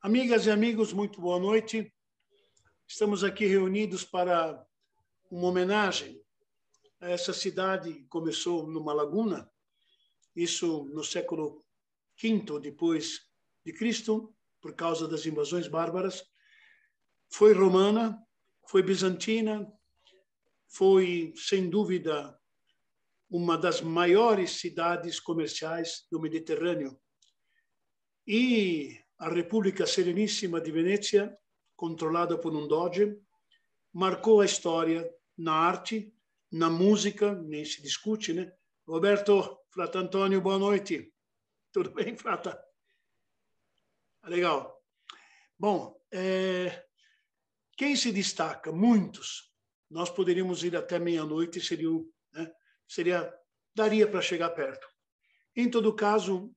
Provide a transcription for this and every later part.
Amigas e amigos, muito boa noite. Estamos aqui reunidos para uma homenagem a essa cidade que começou numa laguna, isso no século V depois de Cristo, por causa das invasões bárbaras. Foi romana, foi bizantina, foi, sem dúvida, uma das maiores cidades comerciais do Mediterrâneo. E a República Sereníssima de Venezia, controlada por um doge, marcou a história na arte, na música, nem se discute, né? Roberto, Frata Antônio, boa noite. Tudo bem, Frata? Legal. Bom, quem se destaca? Muitos. Nós poderíamos ir até meia-noite, daria para chegar perto. Em todo caso,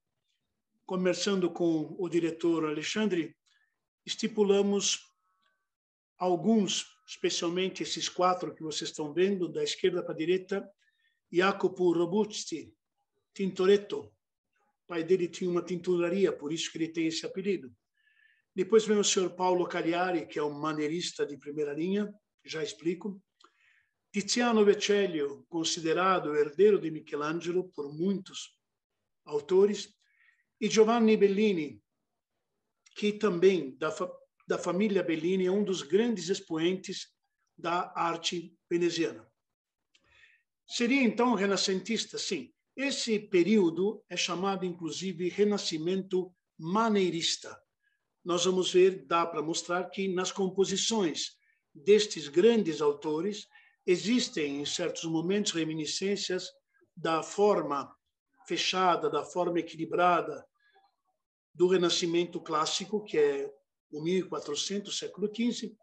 conversando com o diretor Alexandre, estipulamos alguns, especialmente esses 4 que vocês estão vendo, da esquerda para a direita: Jacopo Robusti, Tintoretto. O pai dele tinha uma tinturaria, por isso que ele tem esse apelido. Depois vem o senhor Paulo Cagliari, que é um maneirista de primeira linha, já explico. Tiziano Vecellio, considerado herdeiro de Michelangelo por muitos autores. E Giovanni Bellini, que também, da família Bellini, é um dos grandes expoentes da arte veneziana. Seria, então, renascentista? Sim. Esse período é chamado, inclusive, Renascimento Maneirista. Nós vamos ver, dá para mostrar que nas composições destes grandes autores existem, em certos momentos, reminiscências da forma fechada, da forma equilibrada do Renascimento clássico, que é o 1400, século XV,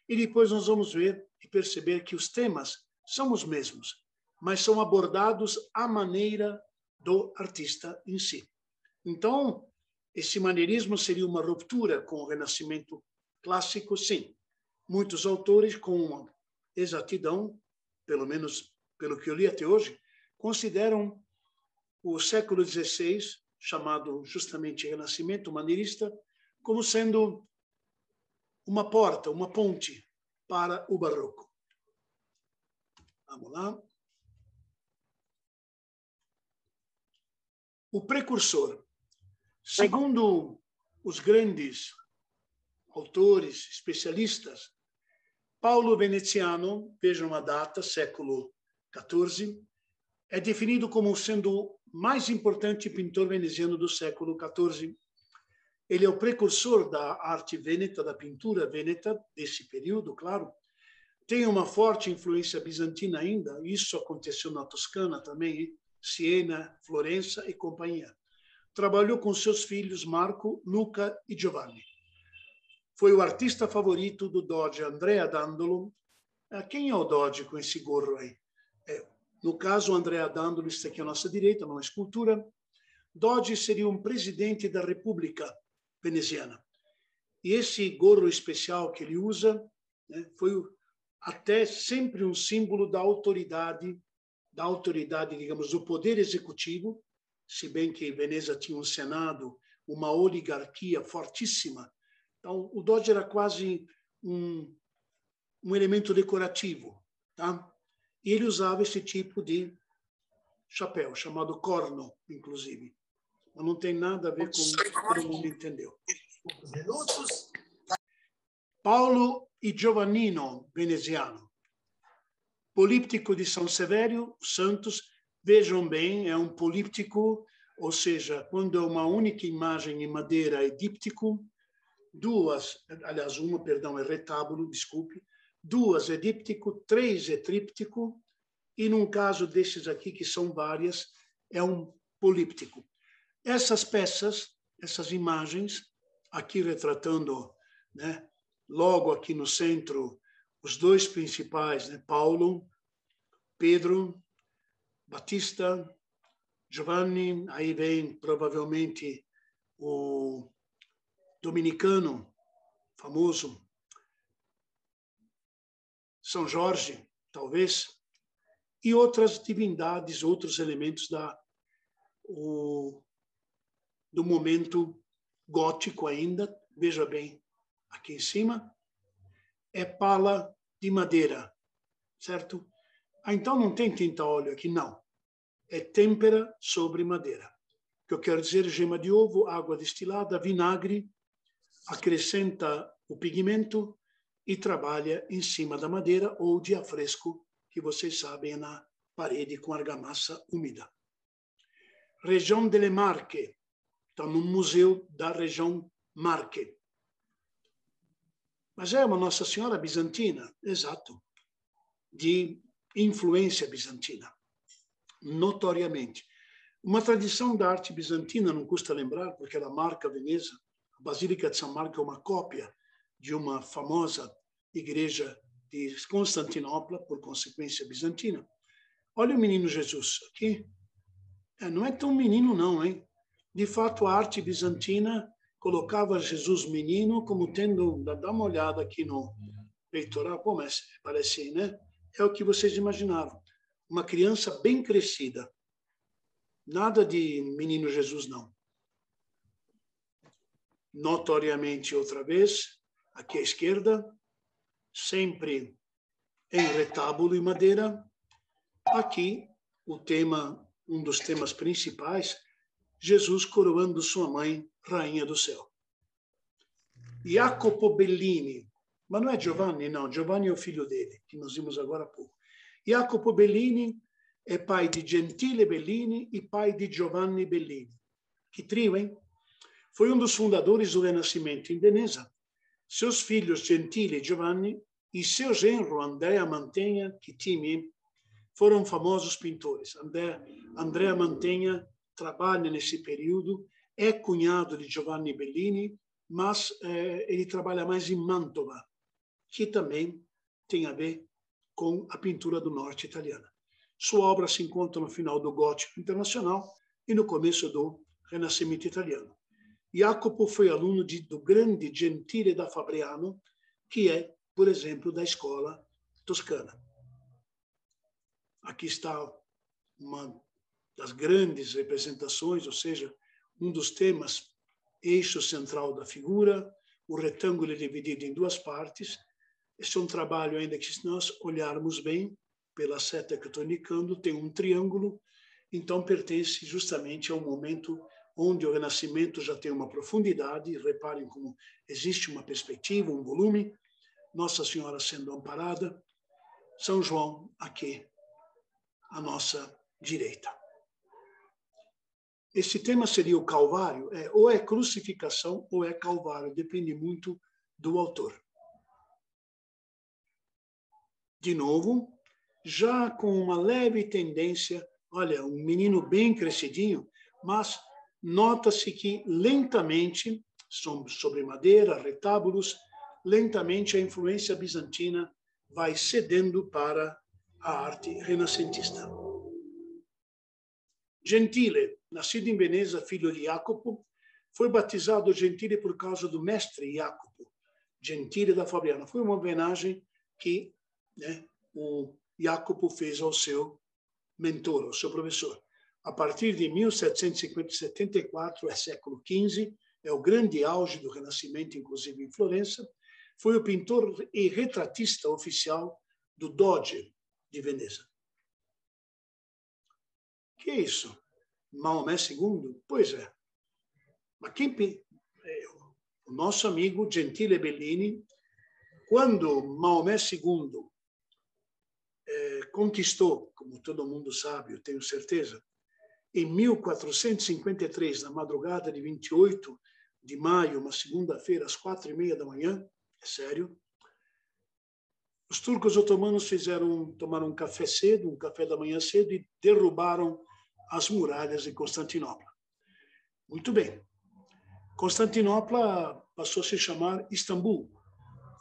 e depois nós vamos ver e perceber que os temas são os mesmos, mas são abordados à maneira do artista em si. Então, esse maneirismo seria uma ruptura com o Renascimento clássico, sim. Muitos autores, com exatidão, pelo menos pelo que eu li até hoje, consideram o século XVI, chamado justamente Renascimento Maneirista, como sendo uma porta, uma ponte para o Barroco. Vamos lá. O precursor. Segundo os grandes autores, especialistas, Paulo Veneziano, vejam a data, século XIV, é definido como sendo o mais importante pintor veneziano do século XIV. Ele é o precursor da arte vêneta, da pintura vêneta, desse período, claro. Tem uma forte influência bizantina ainda, isso aconteceu na Toscana também, Siena, Florença e companhia. Trabalhou com seus filhos Marco, Luca e Giovanni. Foi o artista favorito do doge Andrea Dandolo. Quem é o doge com esse gorro aí? No caso, Andrea Dandolo está aqui à nossa direita, numa escultura. Doge seria um presidente da República Veneziana. E esse gorro especial que ele usa, né, foi até sempre um símbolo da autoridade, digamos, do poder executivo, se bem que Veneza tinha um senado, uma oligarquia fortíssima. Então, o doge era quase um elemento decorativo, tá? E ele usava esse tipo de chapéu, chamado corno, inclusive. Mas não tem nada a ver com o que todo mundo entendeu. Paulo e Giovannino Veneziano. Políptico de São Severo, Santos. Vejam bem, é um políptico, ou seja, quando é uma única imagem em madeira, é díptico. É retábulo, desculpe. 2 é díptico, 3 é tríptico, e num caso desses aqui, que são várias, é um políptico. Essas peças, essas imagens, aqui retratando, né, logo aqui no centro, os 2 principais, né, Paulo, Pedro, Batista, Giovanni, aí vem provavelmente o dominicano famoso, São Jorge, talvez, e outras divindades, outros elementos do momento gótico ainda, veja bem, aqui em cima, é pala de madeira, certo? Então não tem tinta óleo aqui, não. É têmpera sobre madeira. O que eu quero dizer, gema de ovo, água destilada, vinagre, acrescenta o pigmento e trabalha em cima da madeira ou de afresco, que vocês sabem é na parede com argamassa úmida. Região delle Marche, está no museu da região Marche. Mas é uma Nossa Senhora bizantina, exato, de influência bizantina, notoriamente. Uma tradição da arte bizantina, não custa lembrar, porque ela marca Veneza. A Basílica de São Marco é uma cópia de uma famosa igreja de Constantinopla, por consequência bizantina. Olha o menino Jesus aqui. Não é tão menino não, hein? De fato, a arte bizantina colocava Jesus menino como tendo... Dá uma olhada aqui no peitoral. Pô, mas parece, né? É o que vocês imaginavam. Uma criança bem crescida. Nada de menino Jesus, não. Notoriamente, outra vez, aqui à esquerda, sempre em retábulo e madeira. Aqui, o tema, um dos temas principais, Jesus coroando sua mãe, rainha do céu. Jacopo Bellini, mas não é Giovanni, não. Giovanni é o filho dele, que nós vimos agora há pouco. Jacopo Bellini é pai de Gentile Bellini e pai de Giovanni Bellini. Que trio, hein? Foi um dos fundadores do Renascimento em Veneza. Seus filhos Gentile e Giovanni e seu genro Andrea Mantegna, que time, foram famosos pintores. Andrea Mantegna trabalha nesse período, é cunhado de Giovanni Bellini, mas ele trabalha mais em Mantova, que também tem a ver com a pintura do norte italiana. Sua obra se encontra no final do Gótico Internacional e no começo do Renascimento italiano. Jacopo foi aluno do grande Gentile da Fabriano, que é, por exemplo, da escola toscana. Aqui está uma das grandes representações, ou seja, um dos temas, eixo central da figura, o retângulo é dividido em duas partes. Este é um trabalho ainda que, se nós olharmos bem, pela seta que eu estou indicando, tem um triângulo, então pertence justamente ao momento onde o Renascimento já tem uma profundidade. Reparem como existe uma perspectiva, um volume, Nossa Senhora sendo amparada, São João aqui, à nossa direita. Esse tema seria o Calvário, ou é crucificação ou é Calvário, depende muito do autor. De novo, já com uma leve tendência, olha, um menino bem crescidinho, mas nota-se que lentamente, sobre madeira, retábulos, lentamente a influência bizantina vai cedendo para a arte renascentista. Gentile, nascido em Veneza, filho de Jacopo, foi batizado Gentile por causa do mestre Jacopo, Gentile da Fabriano. Foi uma homenagem que o Jacopo fez ao seu mentor, ao seu professor. A partir de 1774, é século XV, é o grande auge do Renascimento, inclusive em Florença, foi o pintor e retratista oficial do Doge de Veneza. Que é isso? Maomé II? Pois é. Mas o nosso amigo Gentile Bellini, quando Maomé II conquistou, como todo mundo sabe, eu tenho certeza, em 1453, na madrugada de 28 de maio, uma segunda-feira, às 4h30 da manhã, é sério, os turcos otomanos tomaram um café cedo, um café da manhã cedo, e derrubaram as muralhas de Constantinopla. Muito bem. Constantinopla passou a se chamar Istambul.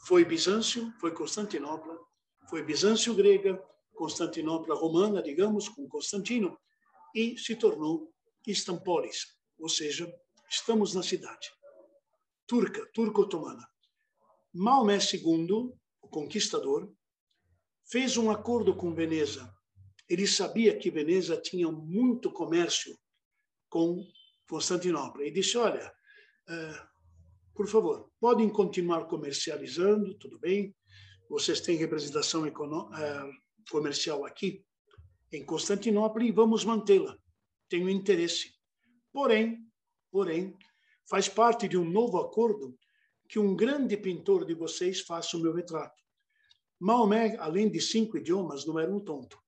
Foi Bizâncio, foi Constantinopla, foi Bizâncio grega, Constantinopla romana, digamos, com Constantino, e se tornou Istampólis, ou seja, estamos na cidade. Turco-otomana. Maomé II, o conquistador, fez um acordo com Veneza. Ele sabia que Veneza tinha muito comércio com Constantinopla. E disse, olha, por favor, podem continuar comercializando, tudo bem? Vocês têm representação comercial aqui em Constantinopla e vamos mantê-la. Tenho interesse. Porém, faz parte de um novo acordo que um grande pintor de vocês faça o meu retrato. Maomé, além de 5 idiomas, não era um tonto.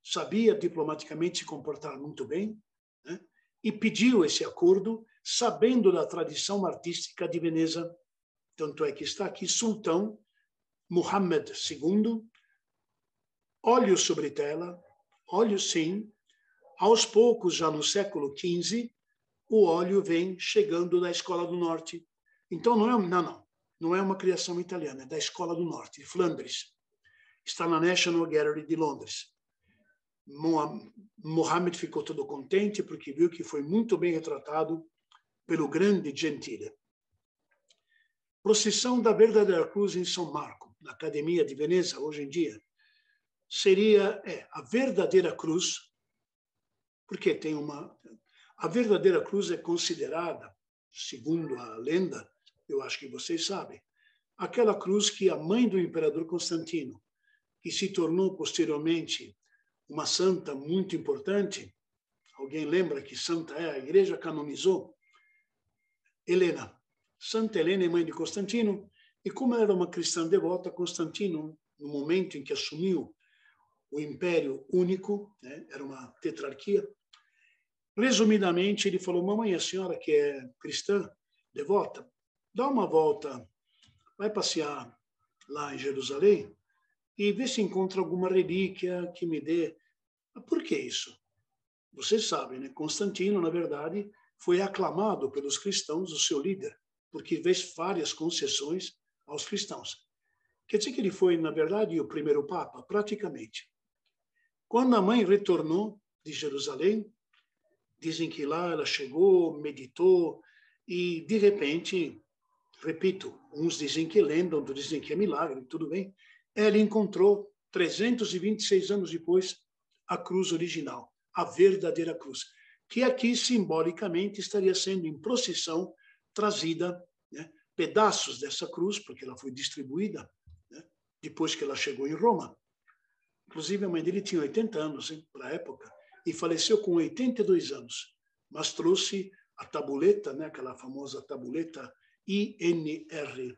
Sabia diplomaticamente se comportar muito bem, né? E pediu esse acordo, sabendo da tradição artística de Veneza. Tanto é que está aqui Sultão Muhammad II, óleo sobre tela, óleo sim. Aos poucos, já no século XV, o óleo vem chegando da Escola do Norte. Então, não é uma criação italiana, é da Escola do Norte, de Flandres. Está na National Gallery de Londres. Mohammed ficou todo contente porque viu que foi muito bem retratado pelo grande Gentile. Procissão da Verdadeira Cruz em São Marco, na Academia de Veneza, hoje em dia, seria a Verdadeira Cruz, porque a Verdadeira Cruz é considerada, segundo a lenda, eu acho que vocês sabem, aquela cruz que a mãe do imperador Constantino, que se tornou posteriormente uma santa muito importante, alguém lembra que santa é? A igreja canonizou Helena. Santa Helena é mãe de Constantino, e como ela era uma cristã devota, Constantino, no momento em que assumiu o Império Único, né, era uma tetrarquia, resumidamente ele falou: mamãe, a senhora que é cristã devota, dá uma volta, vai passear lá em Jerusalém e vê se encontra alguma relíquia que me dê. Por que isso? Vocês sabem, né? Constantino, na verdade, foi aclamado pelos cristãos, o seu líder, porque fez várias concessões aos cristãos. Quer dizer que ele foi, na verdade, o primeiro papa, praticamente. Quando a mãe retornou de Jerusalém, dizem que lá ela chegou, meditou e, de repente, repito, uns dizem que lenda, outros dizem que é milagre, tudo bem, ela encontrou, 326 anos depois, a cruz original, a verdadeira cruz, que aqui, simbolicamente, estaria sendo em procissão trazida, né, pedaços dessa cruz, porque ela foi distribuída, né, depois que ela chegou em Roma. Inclusive, a mãe dele tinha 80 anos, para a época, e faleceu com 82 anos, mas trouxe a tabuleta, né, aquela famosa tabuleta INRJ,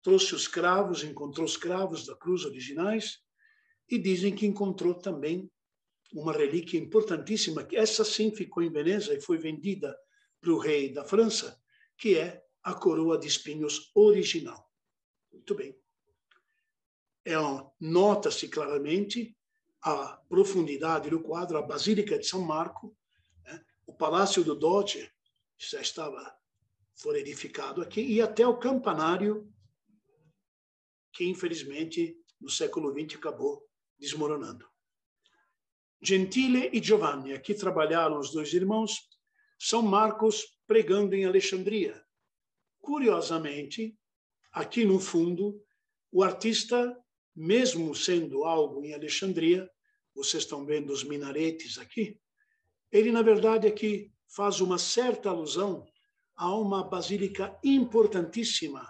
trouxe os cravos, encontrou os cravos da cruz originais, e dizem que encontrou também uma relíquia importantíssima, que essa sim ficou em Veneza e foi vendida para o rei da França, que é a coroa de espinhos original. Muito bem. Nota-se claramente a profundidade do quadro, a Basílica de São Marco, né? O Palácio do Doge já foi edificado aqui, e até o campanário, que infelizmente no século XX acabou desmoronando. Gentile e Giovanni, aqui trabalharam os dois irmãos, São Marcos pregando em Alexandria. Curiosamente, aqui no fundo, o artista, mesmo sendo algo em Alexandria, vocês estão vendo os minaretes aqui, ele, na verdade, aqui faz uma certa alusão a uma basílica importantíssima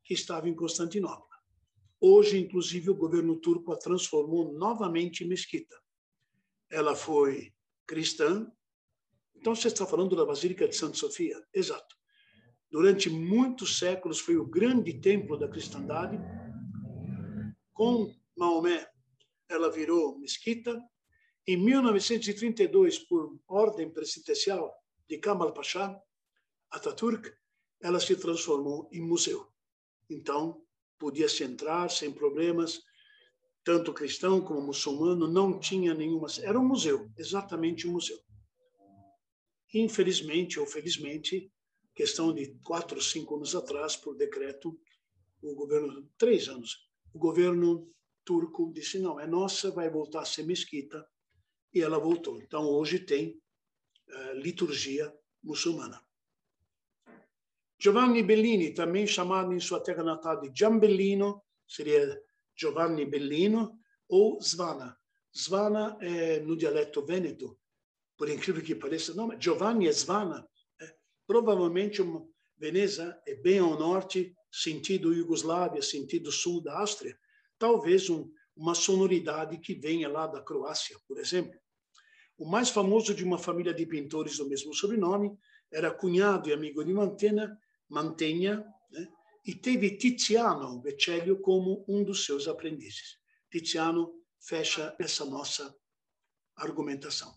que estava em Constantinopla. Hoje, inclusive, o governo turco a transformou novamente em mesquita. Ela foi cristã. Então, você está falando da Basílica de Santa Sofia? Exato. Durante muitos séculos foi o grande templo da cristandade. Com Maomé, ela virou mesquita. Em 1932, por ordem presidencial de Kemal Pasha Atatürk, ela se transformou em museu. Então, podia-se entrar sem problemas, tanto cristão como muçulmano, não tinha nenhuma... Era um museu, exatamente um museu. Infelizmente ou felizmente, questão de 4 ou 5 anos atrás, por decreto, o governo, 3 anos, o governo turco disse, não, é nossa, vai voltar a ser mesquita, e ela voltou. Então, hoje tem liturgia muçulmana. Giovanni Bellini, também chamado em sua terra natal de Giambellino, seria Giovanni Bellino, ou Svana. Svana é no dialeto vêneto, por incrível que pareça, não, Giovanni é Svana, Provavelmente Veneza é bem ao norte, sentido Iugoslávia, sentido sul da Áustria. Talvez uma sonoridade que venha lá da Croácia, por exemplo. O mais famoso de uma família de pintores do mesmo sobrenome era cunhado e amigo de Mantegna, né? E teve Tiziano Vecellio como um dos seus aprendizes. Tiziano fecha essa nossa argumentação.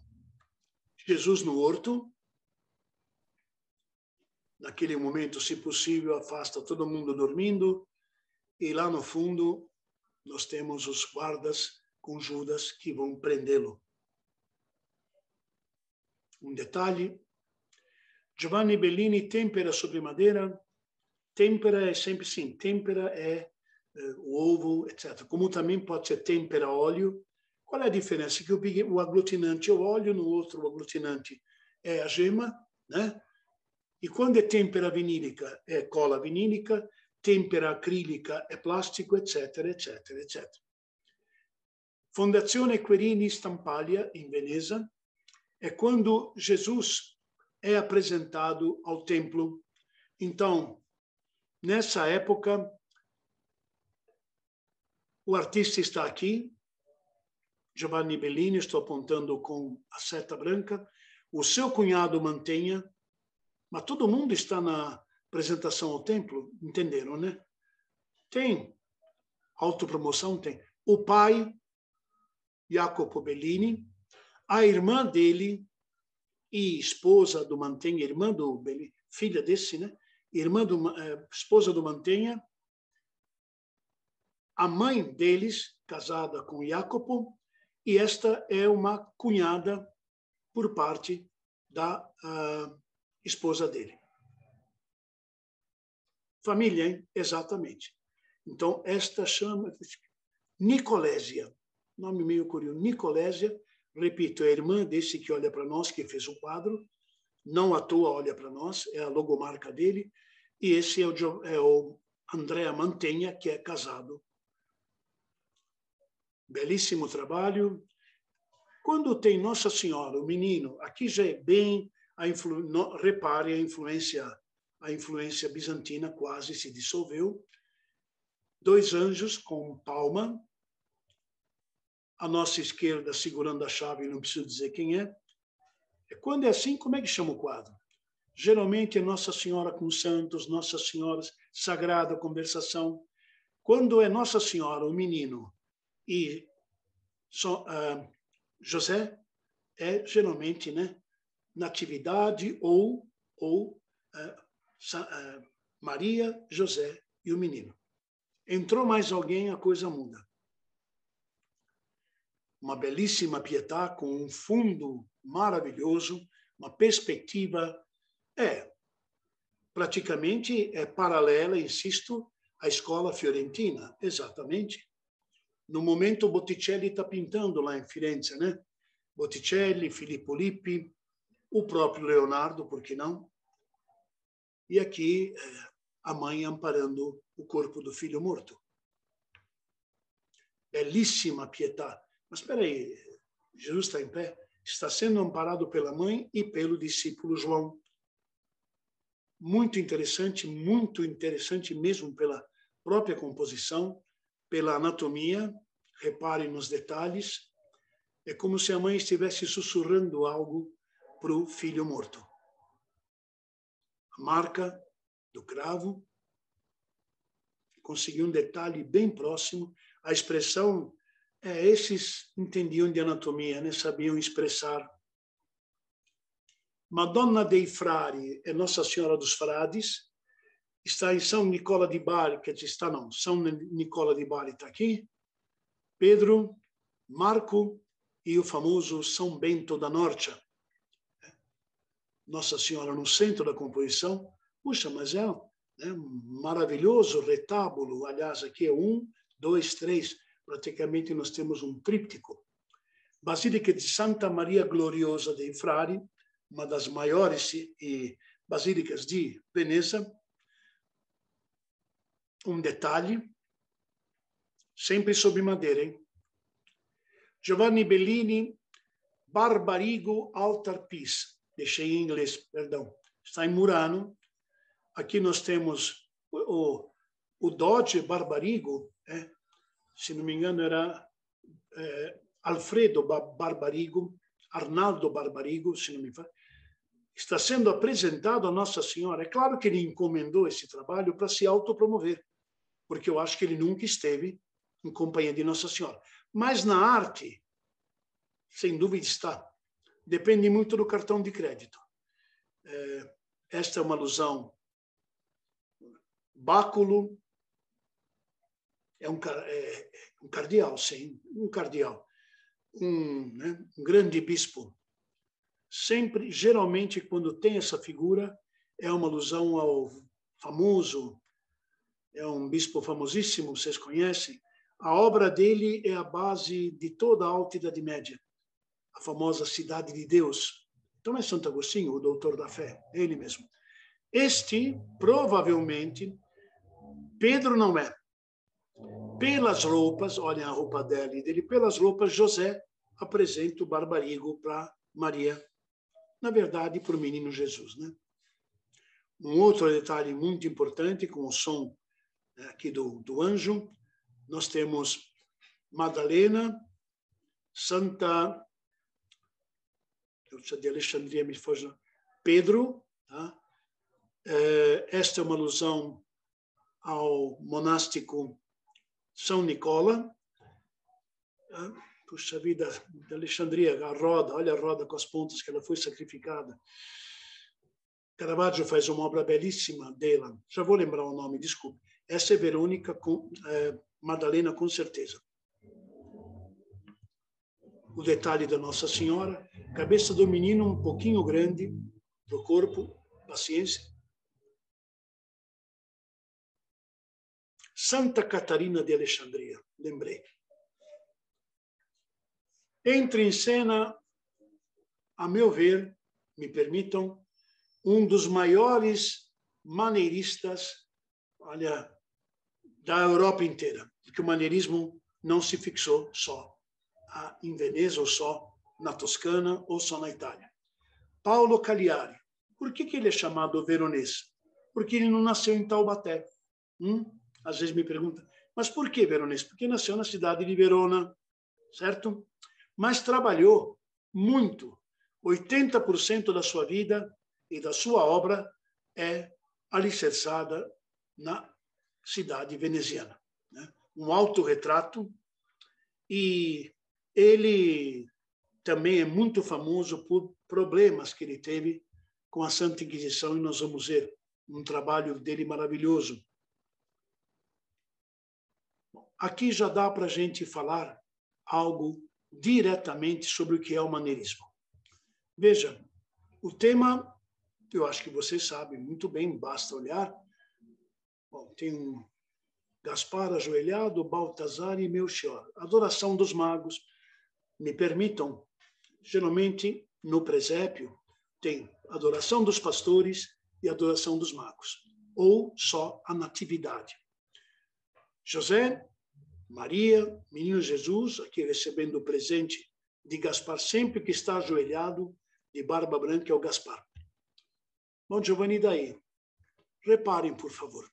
Jesus no horto, naquele momento, se possível, afasta todo mundo dormindo, e lá no fundo nós temos os guardas com Judas que vão prendê-lo. Um detalhe, Giovanni Bellini tempera sobre madeira. Tempera é sempre sim, tempera é o ovo, etc. Como também pode ser tempera óleo. Qual é a diferença? Que o aglutinante é o óleo, no outro o aglutinante é a gema, né? E quando é têmpera vinílica, é cola vinílica, têmpera acrílica é plástico, etc, etc, etc. Fondazione Querini Stampaglia, em Veneza, é quando Jesus é apresentado ao templo. Então, nessa época, o artista está aqui, Giovanni Bellini, estou apontando com a seta branca, o seu cunhado Mantegna, mas todo mundo está na apresentação ao templo, entenderam, né? Tem autopromoção, tem. O pai, Jacopo Bellini, a irmã dele e esposa do Mantegna, irmã do Bellini, filha desse, né? Esposa do Mantegna, a mãe deles, casada com Jacopo, e esta é uma cunhada por parte da esposa dele. Família, hein? Exatamente. Então, esta chama Nicolésia, nome meio curioso, Nicolésia, repito, é a irmã desse que olha para nós, que fez o quadro, não à toa olha para nós, é a logomarca dele, e esse é o Andrea Mantegna, que é casado. Belíssimo trabalho. Quando tem Nossa Senhora, o menino, aqui já é bem, repare a influência bizantina quase se dissolveu. 2 anjos com palma, à nossa esquerda segurando a chave, não preciso dizer quem é. Quando é assim, como é que chama o quadro? Geralmente é Nossa Senhora com santos, Nossa Senhora Sagrada Conversação. Quando é Nossa Senhora, o menino, e José, é geralmente, né, Natividade ou Maria, José e o menino. Entrou mais alguém, a coisa muda. Uma belíssima Pietà com um fundo maravilhoso, uma perspectiva praticamente paralela, insisto, à escola fiorentina, exatamente. No momento, Botticelli está pintando lá em Firenze, né? Botticelli, Filippo Lippi, o próprio Leonardo, por que não? E aqui a mãe amparando o corpo do filho morto. Belíssima Pietà. Mas espera aí, Jesus está em pé, está sendo amparado pela mãe e pelo discípulo João. Muito interessante mesmo pela própria composição, pela anatomia, reparem nos detalhes. É como se a mãe estivesse sussurrando algo para o filho morto. A marca do cravo, consegui um detalhe bem próximo. A expressão, esses entendiam de anatomia, né? Sabiam expressar. Madonna dei Frari é Nossa Senhora dos Frades, está em São Nicola di Bari, quer dizer, São Nicola di Bari está aqui, Pedro, Marco e o famoso São Bento da Norcia. Nossa Senhora no centro da composição. Puxa, mas é um maravilhoso retábulo. Aliás, aqui é 1, 2, 3. Praticamente nós temos um tríptico. Basílica de Santa Maria Gloriosa dei Frari, uma das maiores basílicas de Veneza. Um detalhe, sempre sobre madeira, hein? Giovanni Bellini, Barbarigo Altarpiece. Deixei em inglês, perdão. está em Murano. Aqui nós temos o Doge Barbarigo, se não me engano era Alfredo Barbarigo, Arnaldo Barbarigo, se não me engano, está sendo apresentado a Nossa Senhora. É claro que ele encomendou esse trabalho para se autopromover, porque eu acho que ele nunca esteve em companhia de Nossa Senhora. Mas na arte, sem dúvida está. Depende muito do cartão de crédito. Esta é uma alusão. Báculo é um cardeal, sim, um cardeal. Um grande bispo. Sempre, geralmente, quando tem essa figura, é uma alusão ao famoso, é um bispo famosíssimo, vocês conhecem. A obra dele é a base de toda a Alta Idade Média, a famosa Cidade de Deus. Então é Santo Agostinho, o doutor da fé, ele mesmo. Este, provavelmente, Pedro não é. Pelas roupas, olhem a roupa dela e dele, pelas roupas, José apresenta o Barbarigo para Maria, na verdade, para o menino Jesus, né? Um outro detalhe muito importante, com o som aqui do anjo, nós temos Madalena, Santa de Alexandria, me foge, Pedro, tá? Esta é uma alusão ao monástico São Nicola. Puxa vida, de Alexandria, a roda, olha a roda com as pontas que ela foi sacrificada. Caravaggio faz uma obra belíssima dela. Já vou lembrar o nome, desculpe. Essa é Verônica, Madalena, com certeza. O detalhe da Nossa Senhora, cabeça do menino um pouquinho grande do corpo, paciência. Santa Catarina de Alexandria, lembrei. Entra em cena, a meu ver, me permitam, um dos maiores maneiristas, olha, da Europa inteira, porque o maneirismo não se fixou só em Veneza, ou só na Toscana, ou só na Itália. Paolo Cagliari. Por que ele é chamado veronês? Porque ele não nasceu em Taubaté. Às vezes me perguntam, mas por que veronês? Porque nasceu na cidade de Verona, certo? Mas trabalhou muito. 80% da sua vida e da sua obra é alicerçada na cidade veneziana, né? Um autorretrato, e ele também é muito famoso por problemas que ele teve com a Santa Inquisição, e nós vamos ver um trabalho dele maravilhoso. Aqui já dá para a gente falar algo diretamente sobre o que é o maneirismo. Veja, o tema, eu acho que vocês sabem muito bem, basta olhar. Bom, tem um Gaspar ajoelhado, Baltazar e Melchior. Adoração dos magos. Me permitam, geralmente no presépio tem adoração dos pastores e adoração dos magos, ou só a natividade. José, Maria, menino Jesus, aqui recebendo o presente de Gaspar, sempre que está ajoelhado, de barba branca, é o Gaspar. Bom, Giovanni, daí? Reparem, por favor.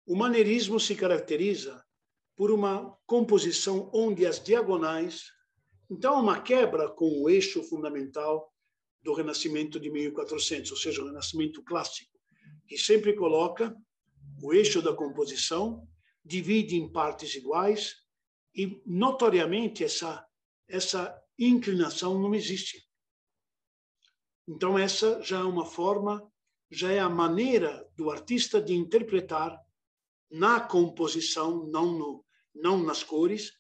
O maneirismo se caracteriza por uma composição onde as diagonais, então uma quebra com o eixo fundamental do Renascimento de 1400, ou seja, o Renascimento clássico, que sempre coloca o eixo da composição, divide em partes iguais e, notoriamente, essa inclinação não existe. Então, essa já é uma forma, já é a maneira do artista de interpretar na composição, não nas cores.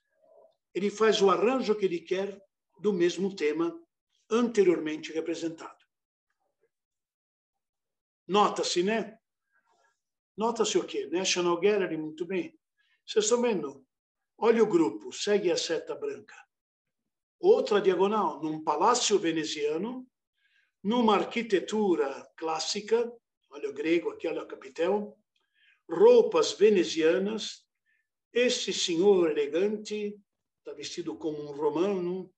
Ele faz o arranjo que ele quer do mesmo tema anteriormente representado. Nota-se, né? Nota-se o quê? National Gallery, muito bem. Vocês estão vendo? Olha o grupo, segue a seta branca. Outra diagonal, num palácio veneziano, numa arquitetura clássica, olha o grego aqui, olha o capitel, roupas venezianas, esse senhor elegante, está vestido como um romano,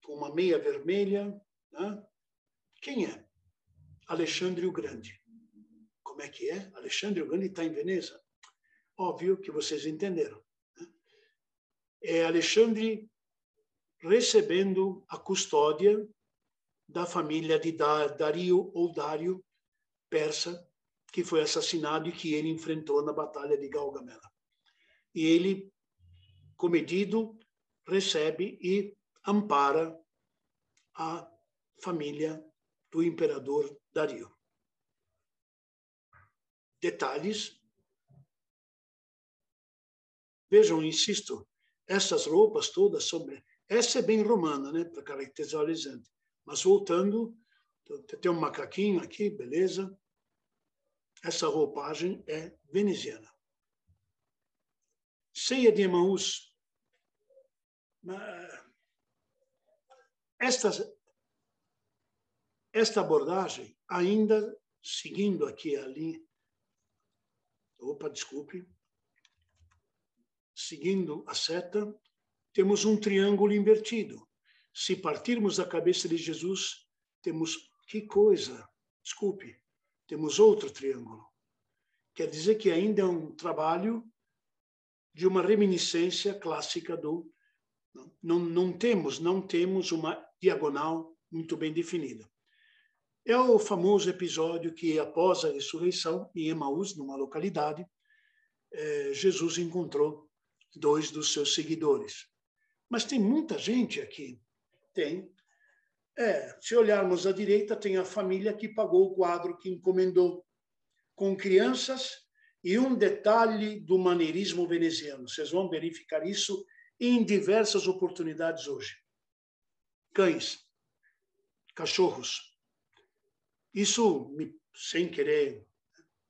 com uma meia vermelha, né? Quem é? Alexandre o Grande. Como é que é? Alexandre o Grande está em Veneza. Óbvio que vocês entenderam. É Alexandre recebendo a custódia da família de Dario ou Dário, persa, que foi assassinado e que ele enfrentou na Batalha de Gaugamela. E ele, comedido, recebe e ampara a família do imperador Dario. Detalhes. Vejam, insisto, essas roupas todas sobre... Essa é bem romana, né, para caracterizar o Alexandre. Mas voltando, tem um macaquinho aqui, beleza? Essa roupagem é veneziana. Ceia de Emaús. Esta abordagem, ainda seguindo aqui a linha... Opa, desculpe. Seguindo a seta, temos um triângulo invertido. Se partirmos da cabeça de Jesus, temos... Que coisa! Desculpe. Temos outro triângulo. Quer dizer que ainda é um trabalho de uma reminiscência clássica do... Não temos uma diagonal muito bem definida. É o famoso episódio que, após a ressurreição, em Emaús, numa localidade, Jesus encontrou 2 dos seus seguidores. Mas tem muita gente aqui. Tem. Se olharmos à direita, tem a família que pagou o quadro, que encomendou, com crianças e um detalhe do maneirismo veneziano. Vocês vão verificar isso em diversas oportunidades hoje. Cães, cachorros. Isso, sem querer,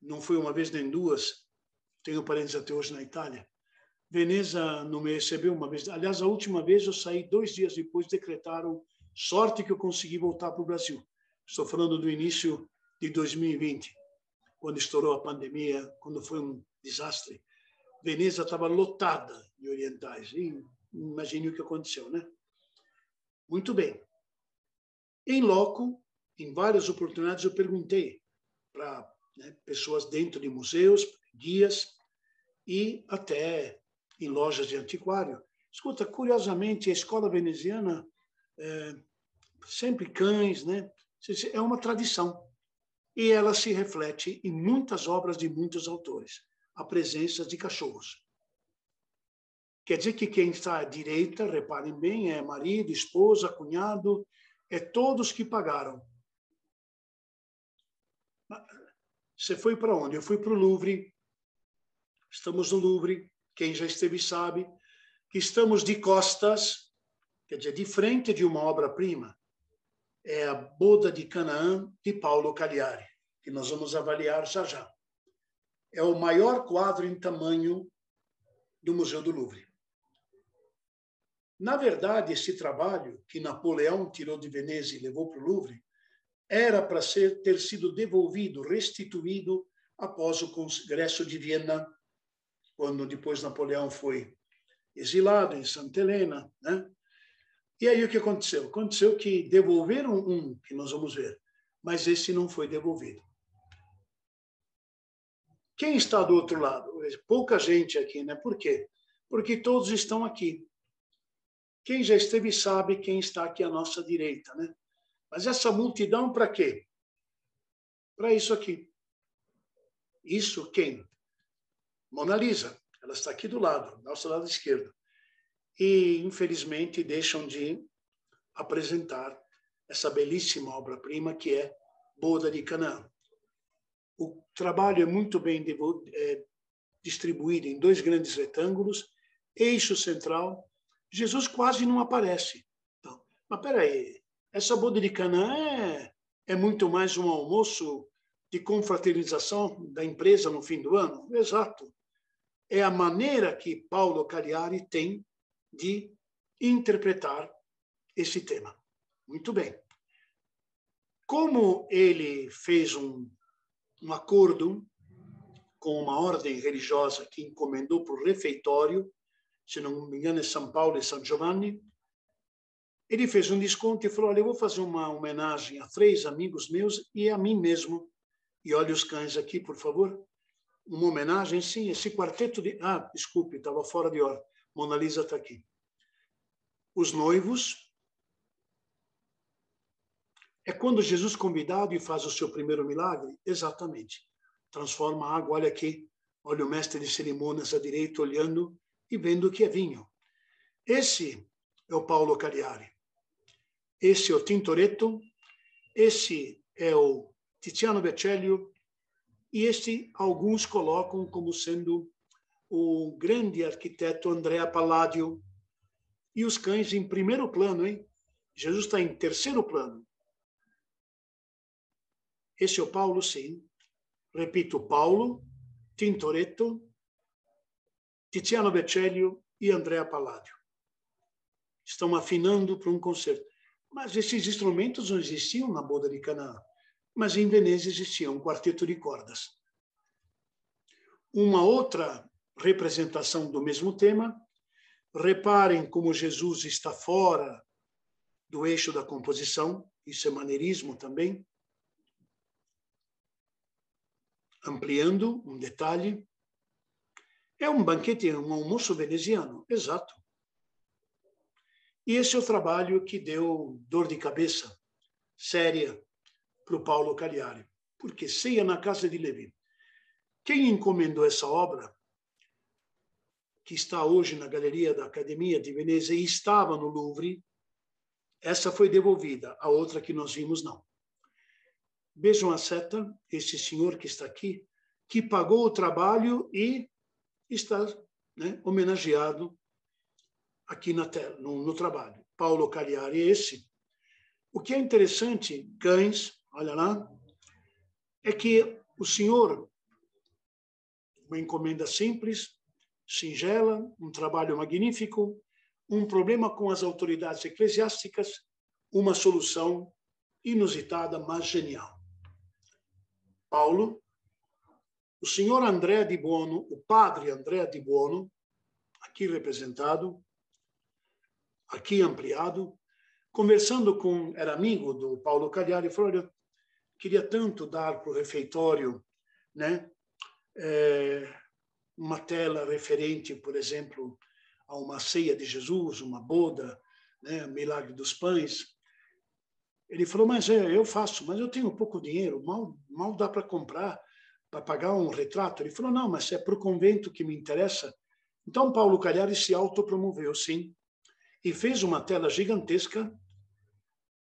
não foi uma vez nem duas, tenho parentes até hoje na Itália. Veneza não me recebeu uma vez. Aliás, a última vez eu saí 2 dias depois, decretaram sorte que eu consegui voltar para o Brasil. Estou falando do início de 2020, quando estourou a pandemia, quando foi um desastre. Veneza estava lotada de orientais. E imagine o que aconteceu, né? Muito bem. Em loco, em várias oportunidades, eu perguntei para pessoas dentro de museus, guias e até em lojas de antiquário. Escuta, curiosamente, a escola veneziana, sempre cães, né? É uma tradição. E ela se reflete em muitas obras de muitos autores, a presença de cachorros. Quer dizer que quem está à direita, reparem bem, é marido, esposa, cunhado, é todos que pagaram. Você foi para onde? Eu fui para o Louvre. Estamos no Louvre. Quem já esteve sabe que estamos de costas, quer dizer, de frente de uma obra-prima. É a Boda de Canaã, de Paulo Cagliari, que nós vamos avaliar já já. É o maior quadro em tamanho do Museu do Louvre. Na verdade, esse trabalho que Napoleão tirou de Veneza e levou para o Louvre era para ter sido devolvido, restituído após o Congresso de Viena, quando depois Napoleão foi exilado em Santa Helena, né? E aí o que aconteceu? Aconteceu que devolveram um, que nós vamos ver, mas esse não foi devolvido. Quem está do outro lado? Pouca gente aqui, né? Por quê? Porque todos estão aqui. Quem já esteve sabe quem está aqui à nossa direita, né? Mas essa multidão para quê? Para isso aqui. Isso quem? Mona Lisa. Ela está aqui do lado, do nosso lado esquerdo. E, infelizmente, deixam de apresentar essa belíssima obra-prima que é Boda de Canaã. O trabalho é muito bem distribuído em 2 grandes retângulos, eixo central. Jesus quase não aparece. Então, mas espera aí, essa Boda de Canaã é muito mais um almoço de confraternização da empresa no fim do ano? Exato. É a maneira que Paulo Cagliari tem de interpretar esse tema. Muito bem. Como ele fez um acordo com uma ordem religiosa que encomendou para o refeitório, se não me engano é São Paulo e São Giovanni, Ele fez um desconto e falou, olha, eu vou fazer uma homenagem a 3 amigos meus e a mim mesmo. E olha os cães aqui, por favor. Uma homenagem, sim, esse quarteto de... Ah, desculpe, estava fora de ordem. Mona Lisa está aqui. Os noivos. É quando Jesus convidado e faz o seu primeiro milagre? Exatamente. Transforma a água, olha aqui. Olha o mestre de cerimônias à direita olhando e vendo que é vinho. Esse é o Paulo Cagliari. Esse é o Tintoretto. Esse é o Tiziano Vecellio. E este alguns colocam como sendo o grande arquiteto Andrea Palladio. E os cães em primeiro plano, hein? Jesus está em terceiro plano. Esse é o Paulo, sim. Repito, Paulo, Tintoretto, Tiziano Vecellio e Andrea Palladio. Estão afinando para um concerto. Mas esses instrumentos não existiam na boda de Canaã. Mas em Veneza existia um quarteto de cordas. Uma outra representação do mesmo tema. Reparem como Jesus está fora do eixo da composição. Isso é maneirismo também. Ampliando um detalhe. É um banquete, um almoço veneziano. Exato. E esse é o trabalho que deu dor de cabeça séria para o Paulo Cagliari. Porque ceia na casa de Levi. Quem encomendou essa obra, que está hoje na Galeria da Academia de Veneza e estava no Louvre, essa foi devolvida. A outra que nós vimos, não. Vejam a seta, esse senhor que está aqui, que pagou o trabalho e está, né, homenageado aqui na tela, no trabalho. Paulo Cagliari é esse. O que é interessante, cães, olha lá, é que o senhor, uma encomenda simples, singela, um trabalho magnífico, um problema com as autoridades eclesiásticas, uma solução inusitada, mas genial. Paulo, o senhor Andrea di Buono, o padre Andrea di Buono, aqui representado, aqui ampliado, conversando com, era amigo do Paulo Cagliari, falou, olha, eu queria tanto dar para o refeitório, né, uma tela referente, por exemplo, a uma ceia de Jesus, uma boda, né, milagre dos pães. Ele falou, mas eu faço, mas eu tenho pouco dinheiro, mal dá para comprar, para pagar um retrato. Ele falou, não, mas é para o convento que me interessa. Então, Paulo Cagliari se autopromoveu, sim, e fez uma tela gigantesca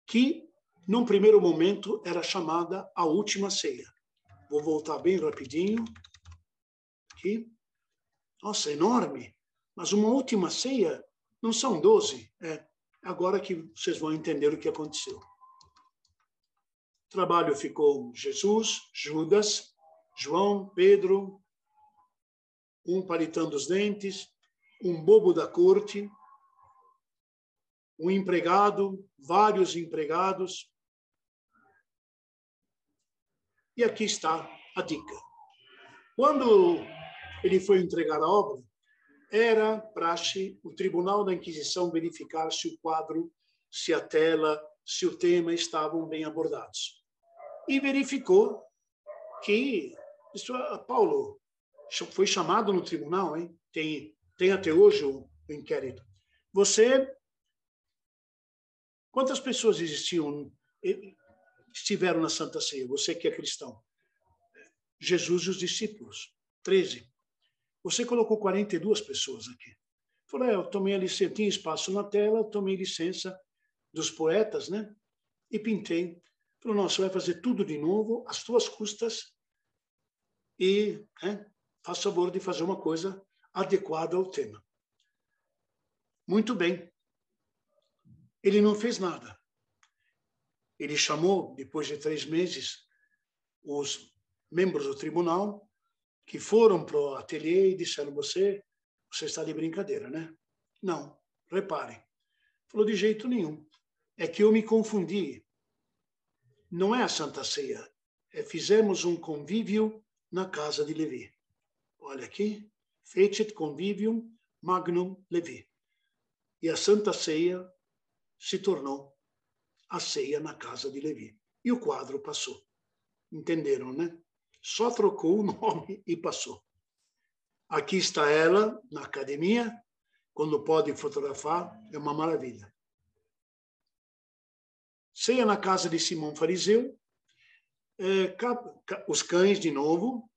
que, num primeiro momento, era chamada A Última Ceia. Vou voltar bem rapidinho. Aqui. Nossa, enorme. Mas uma última ceia não são 12. É agora que vocês vão entender o que aconteceu. O trabalho ficou Jesus, Judas, João, Pedro, um palitando os dentes, um bobo da corte, um empregado, vários empregados. E aqui está a dica. Quando ele foi entregar a obra, era praxe o Tribunal da Inquisição verificar se o quadro, se a tela, se o tema estavam bem abordados. E verificou que, Paulo, foi chamado no tribunal, hein? Tem até hoje o inquérito. Quantas pessoas estiveram na Santa Ceia? Você que é cristão. Jesus e os discípulos, 13. Você colocou 42 pessoas aqui. Falei, eu tomei a licença, tinha espaço na tela, tomei licença dos poetas, né? E pintei. Falei, não, você vai fazer tudo de novo, às tuas custas, e faz favor de fazer uma coisa adequada ao tema. Muito bem. Ele não fez nada. Ele chamou, depois de 3 meses, os membros do tribunal, que foram para o ateliê e disseram, você está de brincadeira, né? Não, reparem. Falou, de jeito nenhum. É que eu me confundi. Não é a Santa Ceia. Fizemos um convívio na casa de Levi. Olha aqui. Fecit convivium magnum Levi. E a Santa Ceia se tornou a ceia na casa de Levi. E o quadro passou. Entenderam, né? Só trocou o nome e passou. Aqui está ela, na academia. Quando pode fotografar, é uma maravilha. Ceia na casa de Simão Fariseu. Os cães, de novo.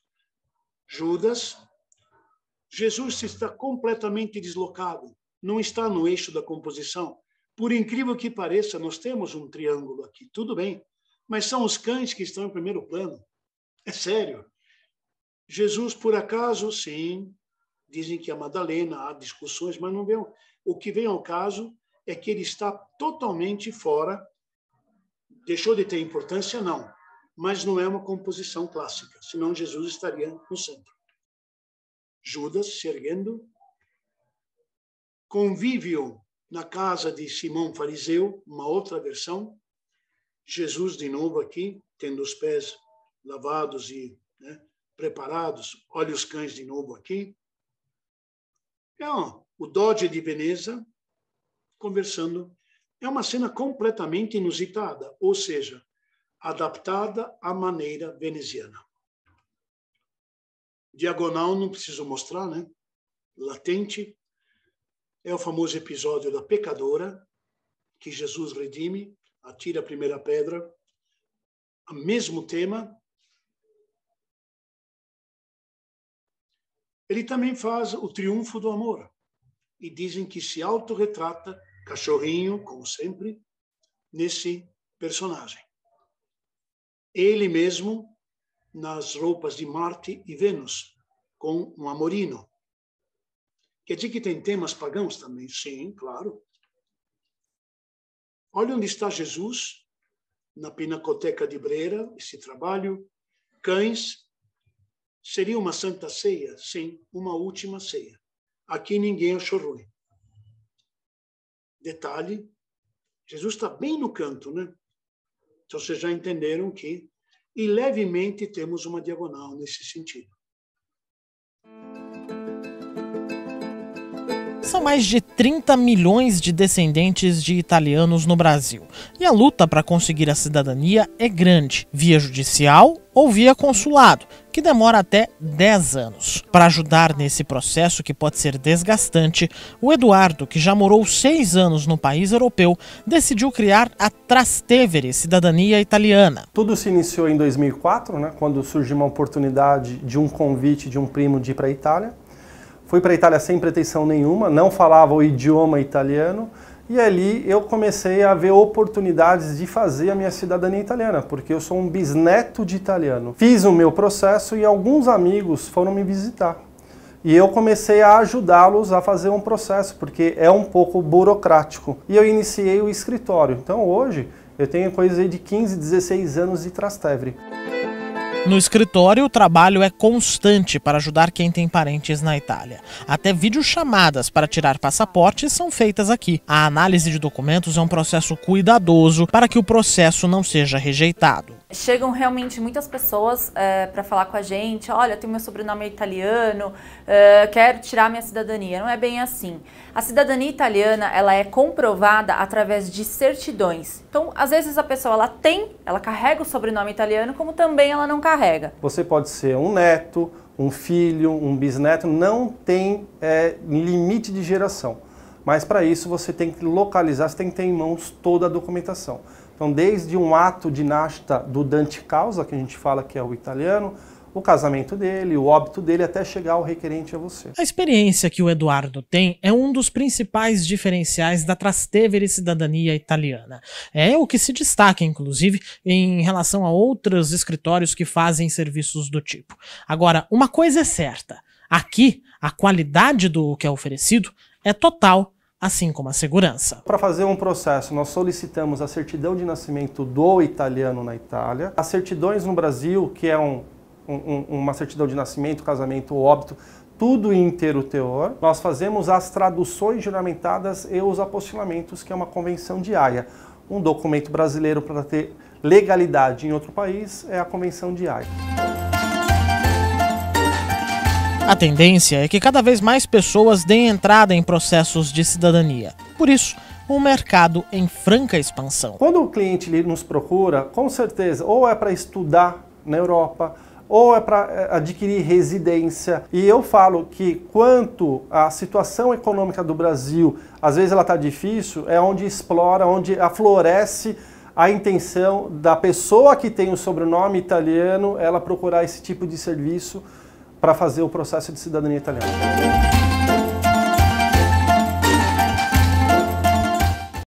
Judas. Jesus está completamente deslocado. Não está no eixo da composição. Por incrível que pareça, nós temos um triângulo aqui. Tudo bem. Mas são os cães que estão em primeiro plano. É sério. Jesus, por acaso, sim, dizem que a Madalena, há discussões, mas não vem. O que vem ao caso é que ele está totalmente fora. Deixou de ter importância? Não. Mas não é uma composição clássica, senão Jesus estaria no centro. Judas se erguendo. Convívio na casa de Simão Fariseu, uma outra versão. Jesus, de novo aqui, tendo os pés lavados e preparados. Olha os cães de novo aqui. O Doge de Veneza conversando. É uma cena completamente inusitada, ou seja, adaptada à maneira veneziana. Diagonal não preciso mostrar, né? Latente. É o famoso episódio da pecadora, que Jesus redime, atira a primeira pedra. O mesmo tema. Ele também faz o triunfo do amor. E dizem que se autorretrata, cachorrinho, como sempre, nesse personagem. Ele mesmo, nas roupas de Marte e Vênus, com um amorino. Quer dizer que tem temas pagãos também? Sim, claro. Olha onde está Jesus, na Pinacoteca de Brera, esse trabalho. Cães. Seria uma santa ceia? Sim, uma última ceia. Aqui ninguém achou ruim. Detalhe, Jesus está bem no canto, né? Então vocês já entenderam que, e levemente temos uma diagonal nesse sentido. São mais de 30 milhões de descendentes de italianos no Brasil. E a luta para conseguir a cidadania é grande, via judicial ou via consulado, que demora até 10 anos. Para ajudar nesse processo que pode ser desgastante, o Eduardo, que já morou 6 anos no país europeu, decidiu criar a Trastevere Cidadania Italiana. Tudo se iniciou em 2004, né, quando surgiu uma oportunidade de um convite de um primo de ir para a Itália. Fui para a Itália sem pretensão nenhuma, não falava o idioma italiano, e ali eu comecei a ver oportunidades de fazer a minha cidadania italiana, porque eu sou um bisneto de italiano. Fiz o meu processo e alguns amigos foram me visitar. E eu comecei a ajudá-los a fazer um processo, porque é um pouco burocrático. E eu iniciei o escritório. Então hoje eu tenho coisa de 15, 16 anos de Trastevere. No escritório, o trabalho é constante para ajudar quem tem parentes na Itália. Até videochamadas para tirar passaportes são feitas aqui. A análise de documentos é um processo cuidadoso para que o processo não seja rejeitado. Chegam realmente muitas pessoas para falar com a gente, olha, eu tenho meu sobrenome italiano, quero tirar minha cidadania. Não é bem assim. A cidadania italiana, ela é comprovada através de certidões. Então, às vezes a pessoa ela carrega o sobrenome italiano, como também ela não carrega. Você pode ser um neto, um filho, um bisneto, não tem limite de geração. Mas para isso você tem que localizar, você tem que ter em mãos toda a documentação. Então, desde um ato de nascita do Dante Causa, que a gente fala que é o italiano, o casamento dele, o óbito dele, até chegar o requerente a você. A experiência que o Eduardo tem é um dos principais diferenciais da Trastevere Cidadania Italiana. É o que se destaca, inclusive, em relação a outros escritórios que fazem serviços do tipo. Agora, uma coisa é certa, aqui a qualidade do que é oferecido é total, assim como a segurança. Para fazer um processo, nós solicitamos a certidão de nascimento do italiano na Itália, as certidões no Brasil, que é uma certidão de nascimento, casamento, óbito, tudo inteiro teor. Nós fazemos as traduções juramentadas e os apostilamentos, que é uma convenção de Haia. Um documento brasileiro para ter legalidade em outro país é a convenção de Haia. A tendência é que cada vez mais pessoas deem entrada em processos de cidadania. Por isso, um mercado em franca expansão. Quando o cliente nos procura, com certeza, ou é para estudar na Europa, ou é para adquirir residência. E eu falo que quanto a situação econômica do Brasil, às vezes ela está difícil, é onde explora, onde aflorece a intenção da pessoa que tem o sobrenome italiano, ela procurar esse tipo de serviço para fazer o processo de cidadania italiana.